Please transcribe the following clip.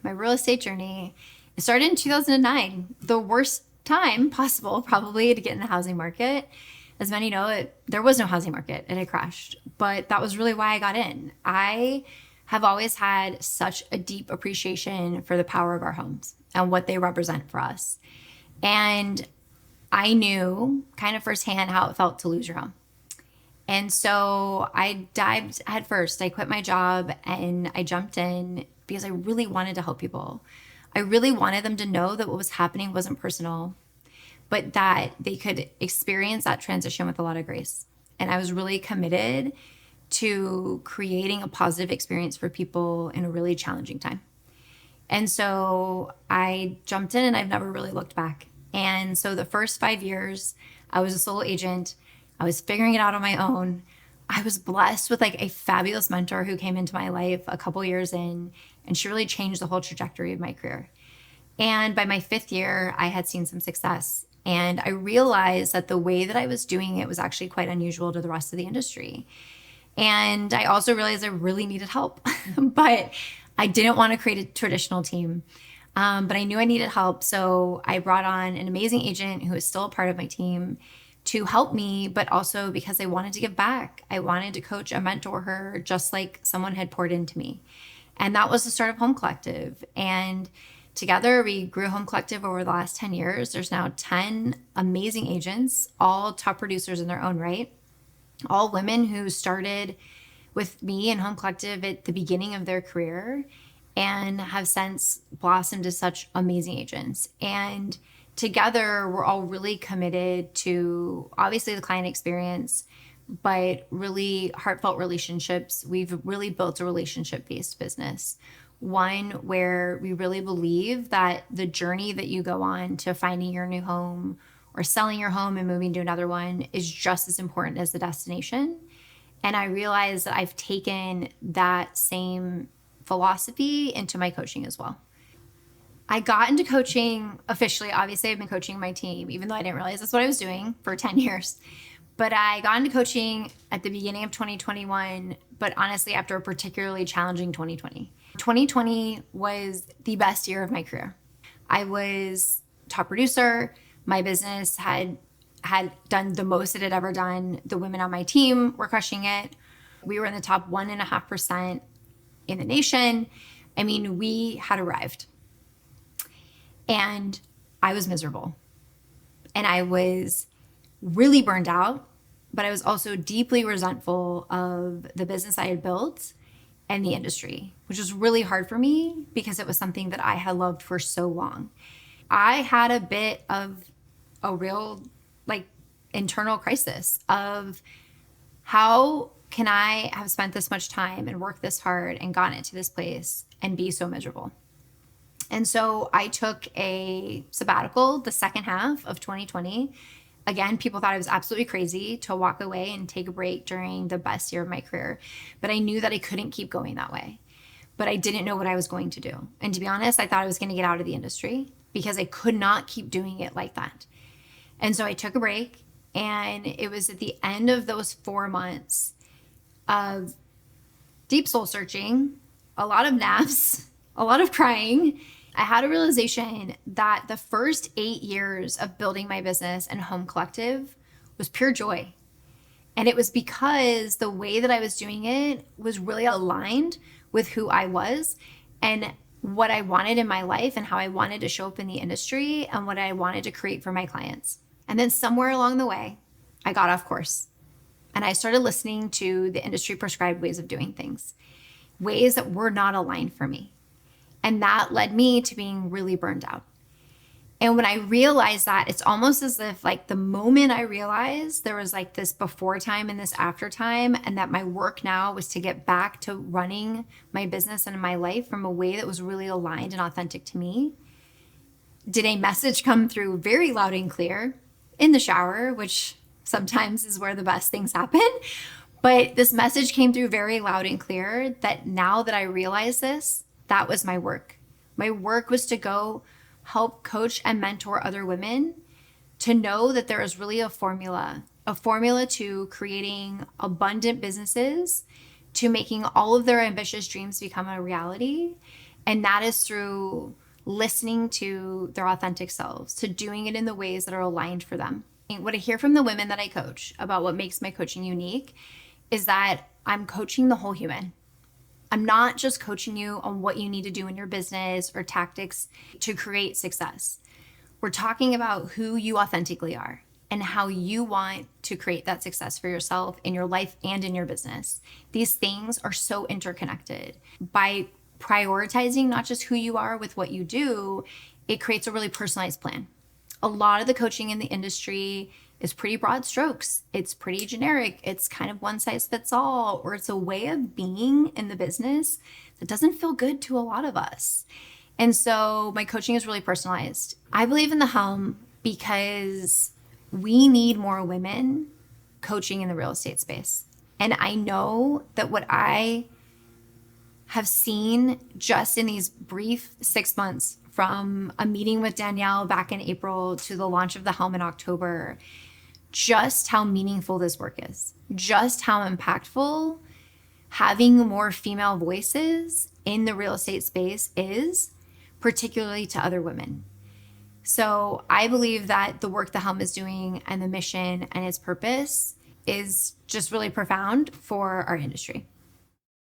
my real estate journey, it started in 2009, the worst time possible probably to get in the housing market. As many know, there was no housing market. It had crashed. But that was really why I got in. I have always had such a deep appreciation for the power of our homes and what they represent for us. And I knew kind of firsthand how it felt to lose your home. And so I dived headfirst. I quit my job and I jumped in because I really wanted to help people. I really wanted them to know that what was happening wasn't personal, but that they could experience that transition with a lot of grace. And I was really committed to creating a positive experience for people in a really challenging time. And so I jumped in and I've never really looked back. And so the first 5 years, I was a solo agent. I was figuring it out on my own. I was blessed with like a fabulous mentor who came into my life a couple years in, and she really changed the whole trajectory of my career. And by my 5th year, I had seen some success. And I realized that the way that I was doing it was actually quite unusual to the rest of the industry. And I also realized I really needed help, but I didn't want to create a traditional team. But I knew I needed help. So I brought on an amazing agent who is still a part of my team to help me, but also because I wanted to give back. I wanted to coach and mentor her just like someone had poured into me. And that was the start of Home Collective. And together we grew Home Collective over the last 10 years. There's now 10 amazing agents, all top producers in their own right, all women who started with me and Home Collective at the beginning of their career and have since blossomed as such amazing agents. And together, we're all really committed to obviously the client experience, but really heartfelt relationships. We've really built a relationship-based business, one where we really believe that the journey that you go on to finding your new home or selling your home and moving to another one is just as important as the destination. And I realized that I've taken that same philosophy into my coaching as well. I got into coaching officially. Obviously, I've been coaching my team, even though I didn't realize that's what I was doing for 10 years. But I got into coaching at the beginning of 2021, but honestly, after a particularly challenging 2020. 2020 was the best year of my career. I was top producer. My business had done the most it had ever done. The women on my team were crushing it. We were in the top 1.5% in the nation. I mean, we had arrived. And I was miserable. And I was really burned out, but I was also deeply resentful of the business I had built and the industry, which was really hard for me because it was something that I had loved for so long. I had a bit of a real internal crisis of how can I have spent this much time and worked this hard and gotten it to this place and be so miserable. And so I took a sabbatical the second half of 2020. Again, people thought I was absolutely crazy to walk away and take a break during the best year of my career. But I knew that I couldn't keep going that way. But I didn't know what I was going to do. And to be honest, I thought I was going to get out of the industry because I could not keep doing it like that. And so I took a break. And it was at the end of those 4 months of deep soul searching, a lot of naps, a lot of crying. I had a realization that the first 8 years of building my business and Home Collective was pure joy. And it was because the way that I was doing it was really aligned with who I was and what I wanted in my life and how I wanted to show up in the industry and what I wanted to create for my clients. And then somewhere along the way, I got off course and I started listening to the industry prescribed ways of doing things, ways that were not aligned for me. And that led me to being really burned out. And when I realized that, it's almost as if the moment I realized there was this before time and this after time, and that my work now was to get back to running my business and my life from a way that was really aligned and authentic to me, did a message come through very loud and clear in the shower, which sometimes is where the best things happen. But this message came through very loud and clear that now that I realize this, that was my work. My work was to go help coach and mentor other women to know that there is really a formula to creating abundant businesses, to making all of their ambitious dreams become a reality, And that is through listening to their authentic selves, to doing it in the ways that are aligned for them. And what I hear from the women that I coach about what makes my coaching unique is that I'm coaching the whole human. I'm not just coaching you on what you need to do in your business or tactics to create success. We're talking about who you authentically are and how you want to create that success for yourself in your life and in your business. These things are so interconnected. By prioritizing not just who you are with what you do, it creates a really personalized plan. A lot of the coaching in the industry is pretty broad strokes. It's pretty generic. It's kind of one size fits all, or it's a way of being in the business that doesn't feel good to a lot of us. And so my coaching is really personalized. I believe in the helm because we need more women coaching in the real estate space. And I know that what I have seen just in these brief 6 months, from a meeting with Danielle back in April to the launch of the Helm in October, just how meaningful this work is, just how impactful having more female voices in the real estate space is, particularly to other women. So I believe that the work the Helm is doing and the mission and its purpose is just really profound for our industry.